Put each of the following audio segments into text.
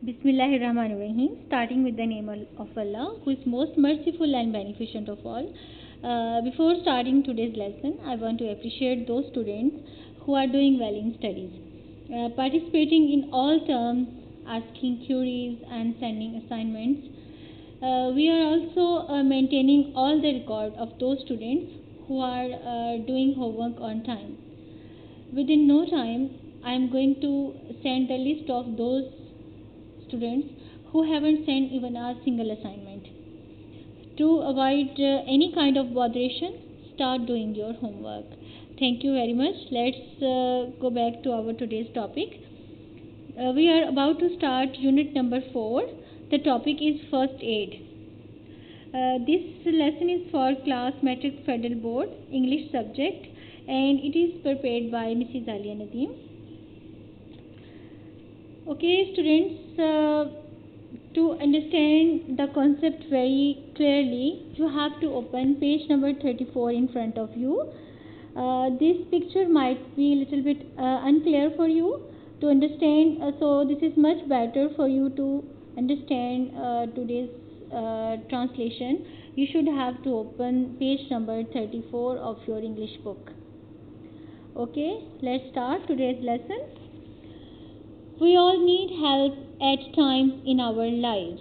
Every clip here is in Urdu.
Bismillahirrahmanirrahim. Starting with the name of Allah, who is most merciful and beneficent of all. Before starting today's lesson, I want to appreciate those students who are doing well in studies, participating in all terms, asking queries and sending assignments. We are also maintaining all the record of those students who are doing homework on time. Within no time, I am going to send the list of those students who haven't sent even a single assignment. To avoid any kind of botheration, start doing your homework. Thank you very much. Let's go back to our today's topic. We are about to start unit number 4. The topic is first aid. This lesson is for class Matric Federal Board English subject, and it is prepared by Mrs. Alia Nadeem. Okay, students, to understand the concept very clearly, you have to open page number 34 in front of you. This picture might be a little bit unclear for you to understand, so this is much better for you to understand today's translation. You should have to open page number 34 of your English book. Okay, let's start today's lesson. We all need help at times in our lives.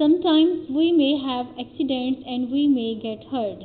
Sometimes we may have accidents and we may get hurt.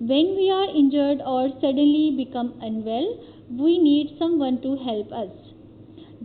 When we are injured or suddenly become unwell, we need someone to help us.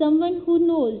Someone who knows,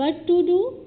What to do,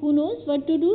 who knows what to do,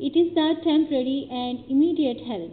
It is the temporary and immediate help.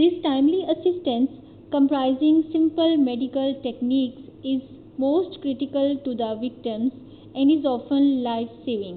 This timely assistance comprising simple medical techniques is most critical to the victims and is often life saving.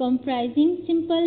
comprising simple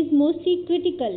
is mostly critical,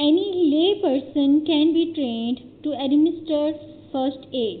Any lay person can be trained to administer first aid.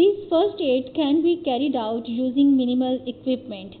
This first aid can be carried out using minimal equipment.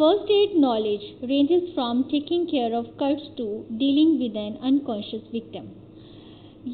First aid knowledge ranges from taking care of cuts to dealing with an unconscious victim.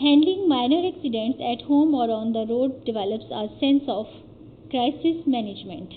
Handling minor accidents at home or on the road develops a sense of crisis management.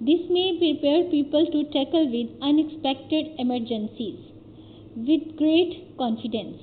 This may prepare people to tackle with unexpected emergencies with great confidence.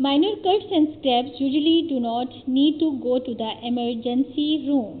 Minor cuts and scrapes usually do not need to go to the emergency room.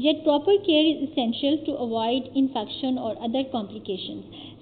Yet proper care is essential to avoid infection or other complications.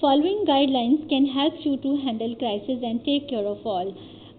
Following guidelines can help you to handle crisis and take care of all.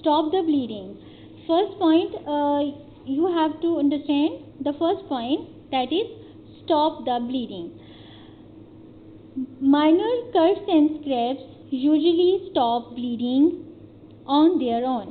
Stop the bleeding. First point you have to understand the first point, that is stop the bleeding. Minor cuts and scrapes usually stop bleeding on their own.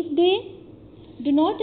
If they do not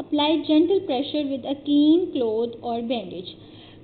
apply gentle pressure with a clean cloth or bandage.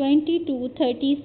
20 to 30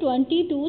20 to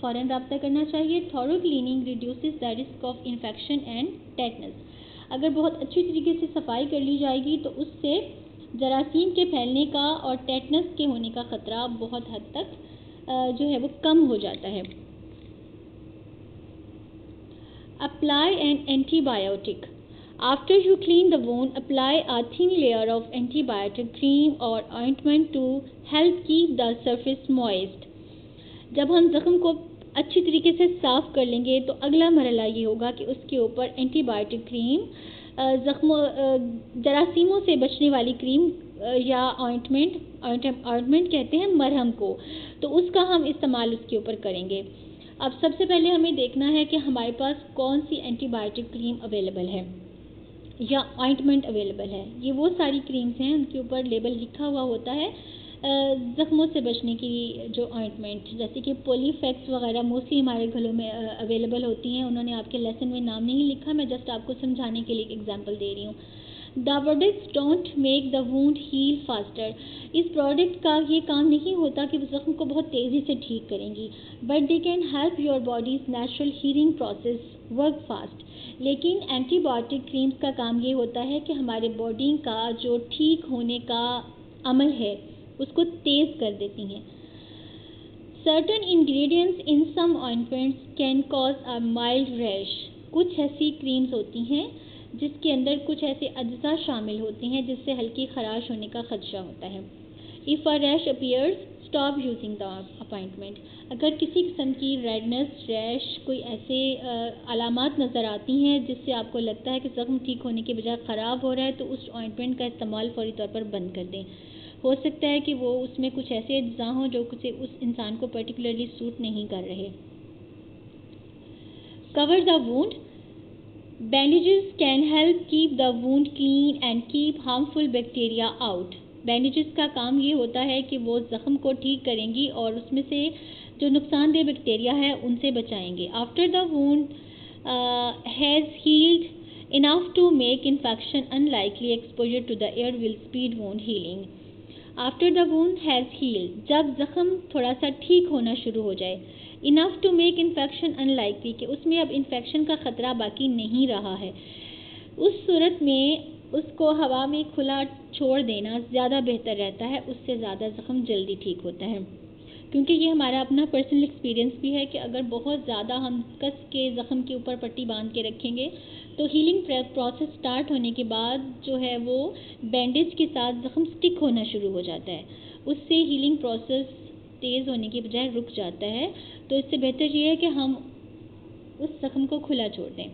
فوراً رابطہ کرنا چاہیے. Thorough cleaning reduces the risk of infection and tetanus. اگر بہت اچھی طریقے سے صفائی کر لی جائے گی تو اس سے جراثیم کے پھیلنے کا اور ٹیٹنس کے ہونے کا خطرہ بہت حد تک جو ہے وہ کم ہو جاتا ہے. Apply an antibiotic. After you clean the wound, apply a thin layer of antibiotic cream or ointment to help keep the surface moist. جب ہم زخم کو اچھی طریقے سے صاف کر لیں گے تو اگلا مرحلہ یہ ہوگا کہ اس کے اوپر اینٹی بائیوٹک کریم جراثیموں سے بچنے والی کریم یا آئنٹمنٹ کہتے ہیں مرہم کو، تو اس کا ہم استعمال اس کے اوپر کریں گے. اب سب سے پہلے ہمیں دیکھنا ہے کہ ہمارے پاس کون سی اینٹی بائیوٹک کریم اویلیبل ہے یا آئنٹمنٹ اویلیبل ہے. یہ وہ ساری کریمز ہیں ان کے اوپر لیبل لکھا ہوا ہوتا ہے زخموں سے بچنے کی جو آئنٹمنٹ، جیسے کہ پولی فیکس وغیرہ موسٹلی ہمارے گھروں میں اویلیبل ہوتی ہیں. انہوں نے آپ کے لیسن میں نام نہیں لکھا، میں جسٹ آپ کو سمجھانے کے لیے ایک ایگزامپل دے رہی ہوں. The products don't make the wound heal faster. اس پروڈکٹ کا یہ کام نہیں ہوتا کہ وہ زخم کو بہت تیزی سے ٹھیک کریں گی. But they can help your body's natural healing process work fast. لیکن اینٹی بائیوٹک کریمز کا کام یہ ہوتا ہے کہ ہمارے باڈی کا جو ٹھیک ہونے کا عمل ہے اس کو تیز کر دیتی ہیں. Certain ingredients in some ointments can cause a mild rash. کچھ ایسی کریمز ہوتی ہیں جس کے اندر کچھ ایسے اجزاء شامل ہوتے ہیں جس سے ہلکی خراش ہونے کا خدشہ ہوتا ہے. If a rash appears, stop using the ointment. اگر کسی قسم کی ریڈنس، ریش، کوئی ایسے علامات نظر آتی ہیں جس سے آپ کو لگتا ہے کہ زخم ٹھیک ہونے کے بجائے خراب ہو رہا ہے تو اس آئنٹمنٹ کا استعمال فوری طور پر بند کر دیں. ہو سکتا ہے کہ وہ اس میں کچھ ایسے اجزاء ہوں جو اس انسان کو پرٹیکولرلی سوٹ نہیں کر رہے. Cover the wound. Bandages can help keep the wound clean and keep harmful bacteria out. Bandages کا کام یہ ہوتا ہے کہ وہ زخم کو ٹھیک کریں گی اور اس میں سے جو نقصان دہ بیکٹیریا ہے ان سے بچائیں گے. After the wound has healed enough to make infection unlikely, exposure to the air will speed wound healing. After the wound has healed, جب زخم تھوڑا سا ٹھیک ہونا شروع ہو جائے. Enough to make infection unlikely, کہ اس میں اب انفیکشن کا خطرہ باقی نہیں رہا ہے. اس صورت میں اس کو ہوا میں کھلا چھوڑ دینا زیادہ بہتر رہتا ہے، اس سے زیادہ زخم جلدی ٹھیک ہوتا ہے. کیونکہ یہ ہمارا اپنا پرسنل ایکسپیرینس بھی ہے کہ اگر بہت زیادہ ہم کس کے زخم کے اوپر پٹی باندھ کے رکھیں گے تو ہیلنگ پروسیس سٹارٹ ہونے کے بعد جو ہے وہ بینڈیج کے ساتھ زخم سٹک ہونا شروع ہو جاتا ہے. اس سے ہیلنگ پروسیس تیز ہونے کی بجائے رک جاتا ہے. تو اس سے بہتر یہ ہے کہ ہم اس زخم کو کھلا چھوڑ دیں.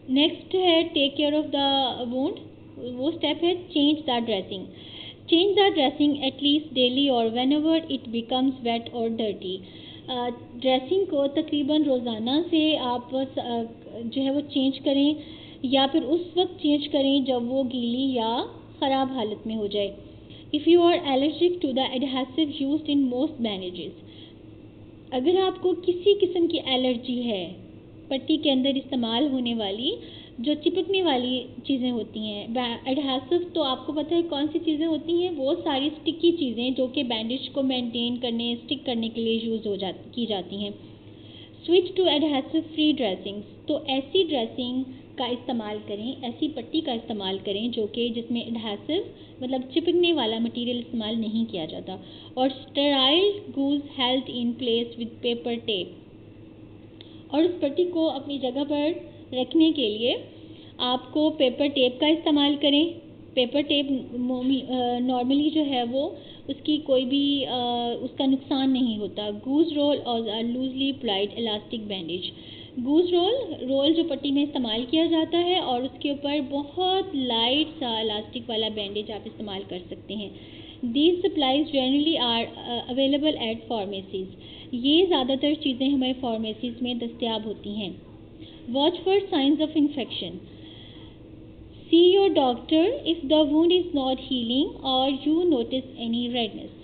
نیکسٹ ہے take care of the wound. وہ اسٹیپ ہے change the dressing. Change the dressing at least daily اور whenever it becomes wet اور ڈرٹی. ڈریسنگ کو تقریباً روزانہ سے آپ جو ہے وہ چینج کریں یا پھر اس وقت چینج کریں جب وہ گیلی یا خراب حالت میں ہو جائے. If you are allergic to the adhesive used in most bandages, اگر آپ کو کسی قسم کی الرجی ہے پٹی کے اندر استعمال ہونے والی جو چپکنے والی چیزیں ہوتی ہیں، ایڈہیسو تو آپ کو پتہ ہے کون سی چیزیں ہوتی ہیں، وہ ساری اسٹکی چیزیں جو کہ بینڈیج کو مینٹین کرنے، اسٹک کرنے کے لیے یوز کی جاتی ہیں. Switch to adhesive free dressing. تو ایسی ڈریسنگ کا استعمال کریں، ایسی پٹی کا استعمال کریں جو کہ جس میں ایڈہیسو مطلب چپکنے والا مٹیریل استعمال نہیں کیا جاتا. اور sterile gauze held in place with paper tape. اور اس پٹی کو اپنی جگہ پر رکھنے کے لیے آپ کو پیپر ٹیپ کا استعمال کریں. پیپر ٹیپ نارملی جو ہے وہ اس کی کوئی بھی اس کا نقصان نہیں ہوتا. گوز رول اور loosely applied elastic bandage. Gauze roll جو پٹی میں استعمال کیا جاتا ہے اور اس کے اوپر بہت لائٹ سا الاسٹک والا بینڈیج آپ استعمال کر سکتے ہیں. These supplies generally are available at pharmacies. یہ زیادہ تر چیزیں ہمیں فارمیسیز میں دستیاب ہوتی ہیں. Watch for signs of infection. See your doctor if the wound is not healing or you notice any redness.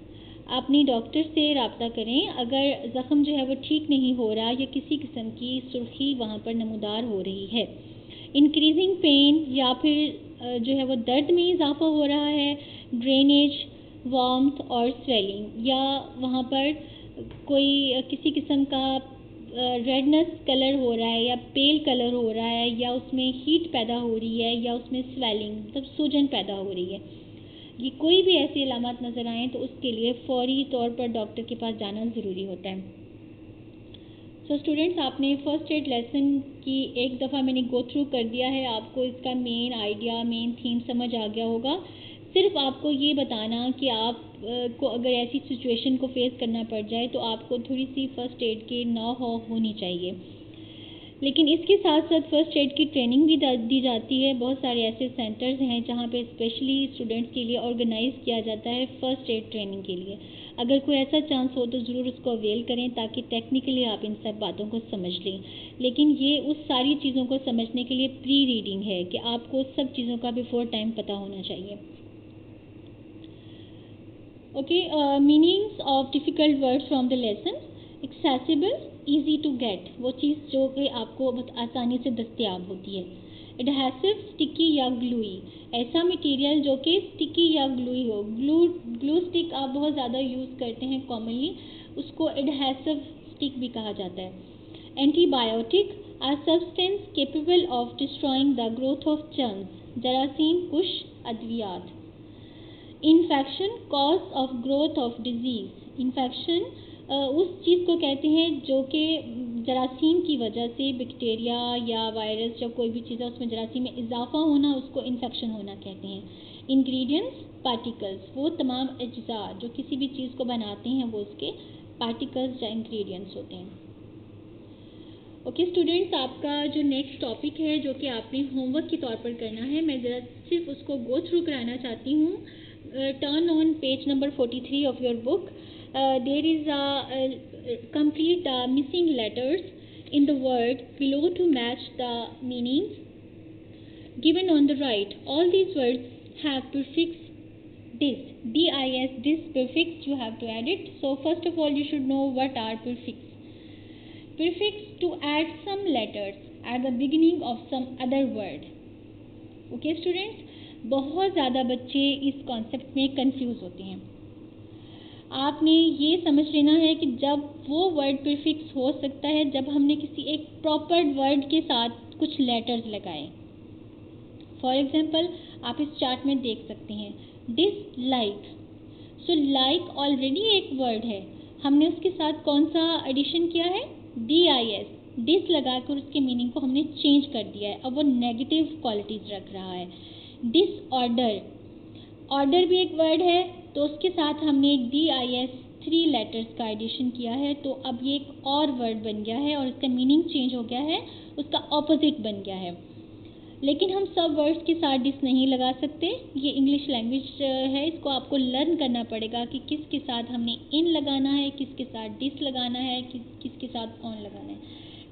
اپنی ڈاکٹر سے رابطہ کریں اگر زخم جو ہے وہ ٹھیک نہیں ہو رہا یا کسی قسم کی سرخی وہاں پر نمودار ہو رہی ہے. انکریزنگ پین یا پھر جو ہے وہ درد میں اضافہ ہو رہا ہے. ڈرینیج، وارمتھ اور سویلنگ، یا وہاں پر کوئی کسی قسم کا ریڈنس کلر ہو رہا ہے یا پیل کلر ہو رہا ہے یا اس میں ہیٹ پیدا ہو رہی ہے یا اس میں سویلنگ مطلب سوجن پیدا ہو رہی ہے، یہ کوئی بھی ایسی علامات نظر آئیں تو اس کے لیے فوری طور پر ڈاکٹر کے پاس جانا ضروری ہوتا ہے۔ سو اسٹوڈینٹس، آپ نے فرسٹ ایڈ لیسن کی ایک دفعہ میں نے گو تھرو کر دیا ہے، آپ کو اس کا مین آئیڈیا، مین تھیم سمجھ آ گیا ہوگا۔ صرف آپ کو یہ بتانا کہ آپ کو اگر ایسی سچویشن کو فیس کرنا پڑ جائے تو آپ کو تھوڑی سی فرسٹ ایڈ کی نو ہونی چاہیے، لیکن اس کے ساتھ ساتھ فرسٹ ایڈ کی ٹریننگ بھی دی جاتی ہے۔ بہت سارے ایسے سینٹرز ہیں جہاں پہ اسپیشلی اسٹوڈنٹس کے لیے آرگنائز کیا جاتا ہے فرسٹ ایڈ ٹریننگ کے لیے۔ اگر کوئی ایسا چانس ہو تو ضرور اس کو اویل کریں تاکہ ٹیکنیکلی آپ ان سب باتوں کو سمجھ لیں، لیکن یہ اس ساری چیزوں کو سمجھنے کے لیے پری ریڈنگ ہے کہ آپ کو سب چیزوں کا بیفور ٹائم پتہ ہونا چاہیے۔ Okay, meanings of difficult word from the lesson. Accessible, easy to get, وہ چیز جو کہ آپ کو بہت آسانی سے دستیاب ہوتی ہے۔ ایڈہیسو، اسٹکی یا گلوئی، ایسا مٹیریل جو کہ اسٹکی یا گلوئی ہو۔ گلو اسٹک آپ بہت زیادہ یوز کرتے ہیں کامنلی، اس کو ایڈہیسو اسٹک بھی کہا جاتا ہے۔ Antibiotic, a substance capable of destroying the growth of germs, جراثیم کش ادویات۔ Infection, cause of growth of disease, infection اس چیز کو کہتے ہیں جو کہ جراثیم کی وجہ سے، بیکٹیریا یا وائرس یا کوئی بھی چیز ہے اس میں جراثیم میں اضافہ ہونا، اس کو انفیکشن ہونا کہتے ہیں۔ انگریڈینٹس، پارٹیکلز، وہ تمام اجزاء جو کسی بھی چیز کو بناتے ہیں وہ اس کے پارٹیکلز یا انگریڈینٹس ہوتے ہیں۔ اوکے اسٹوڈینٹس، آپ کا جو نیکسٹ ٹاپک ہے جو کہ آپ نے ہوم ورک کے طور پر کرنا ہے، میں ذرا صرف اس کو گو تھرو کرانا چاہتی ہوں۔ Turn on page number 43 of your book. There is a complete missing letters in the word below to match the meanings given on the right. All these words have prefix dis, dis, this prefix you have to add it. So first of all you should know what are prefix. Prefix, to add some letters at the beginning of some other word. Okay students, بہت زیادہ بچے اس کانسیپٹ میں کنفیوز ہوتے ہیں۔ آپ نے یہ سمجھ لینا ہے کہ جب وہ ورڈ پریفکس ہو سکتا ہے جب ہم نے کسی ایک پراپر ورڈ کے ساتھ کچھ لیٹرز لگائے۔ فار ایگزامپل آپ اس چارٹ میں دیکھ سکتے ہیں ڈس لائک، سو لائک آلریڈی ایک ورڈ ہے، ہم نے اس کے ساتھ کون سا ایڈیشن کیا ہے، dis، ڈس لگا کر اس کے میننگ کو ہم نے چینج کر دیا ہے، اب وہ نیگیٹو کوالٹیز رکھ رہا ہے۔ ڈس آرڈر، آرڈر بھی ایک ورڈ ہے تو اس کے ساتھ ہم نے dis 3 لیٹرز کا ایڈیشن کیا ہے تو اب یہ ایک اور ورڈ بن گیا ہے اور اس کا میننگ چینج ہو گیا ہے، اس کا اپوزٹ بن گیا ہے۔ لیکن ہم سب ورڈز کے ساتھ ڈس نہیں لگا سکتے، یہ انگلش لینگویج ہے، اس کو آپ کو لرن کرنا پڑے گا کہ کس کے ساتھ ہم نے ان لگانا ہے، کس کے ساتھ ڈس لگانا ہے، کس کے ساتھ آن لگانا ہے۔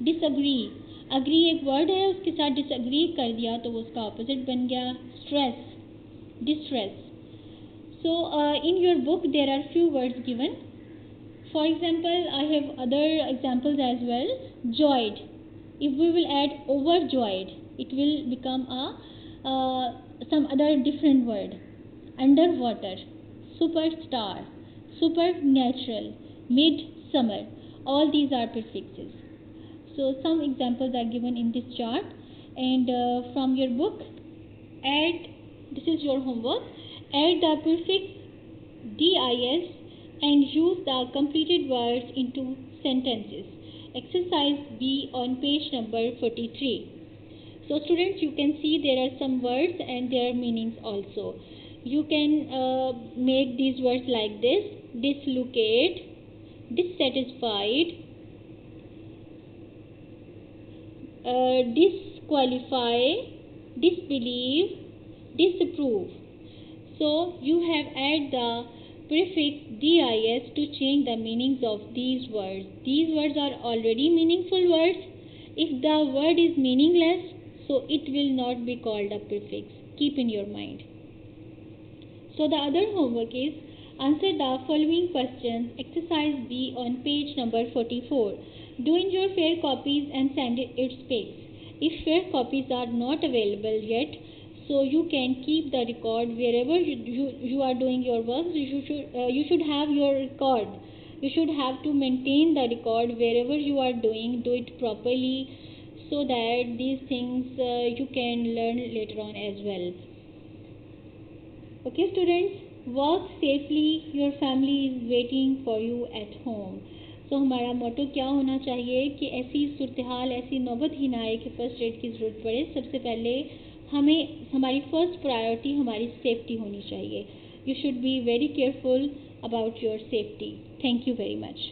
ڈس اگری، اگری ایک ورڈ ہے، اس کے ساتھ ڈس اگری کر دیا تو وہ اس کا اپوزٹ بن گیا۔ Stress, distress. So in your book there are few words given. For example, I have other examples as well. Joyed. If we will add overjoyed, it will become some other different word. Underwater, superstar, supernatural, midsummer. All these are prefixes. So some examples are given in this chart, and from your book, add. This is your homework. Add the prefix dis and use the completed words into sentences. Exercise B on page number 43. So students, you can see there are some words and their meanings also. You can make these words like this: dislocate, dissatisfied, disqualify, disbelieve, disapprove. So you have added the prefix dis to change the meanings of these words. These words are already meaningful words. If the word is meaningless, so it will not be called a prefix. Keep in your mind. So the other homework is answer the following questions. Exercise B on page number 44. Do in your fair copies and send its pics. If fair copies are not available yet, so you can keep the record wherever you are doing your work. You should have your record. You should have to maintain the record wherever you are doing, do it properly so that these things you can learn later on as well. Okay students, walk safely, your family is waiting for you at home. So ہمارا موٹو کیا ہونا چاہیے کہ ایسی صورتحال ایسی نوبت ہی نہ آئے کہ فرسٹ ایڈ کی ضرورت پڑے. سب سے پہلے ہماری فرسٹ پرائیورٹی ہماری سیفٹی ہونی چاہیے. You should be very careful about your safety. Thank you very much.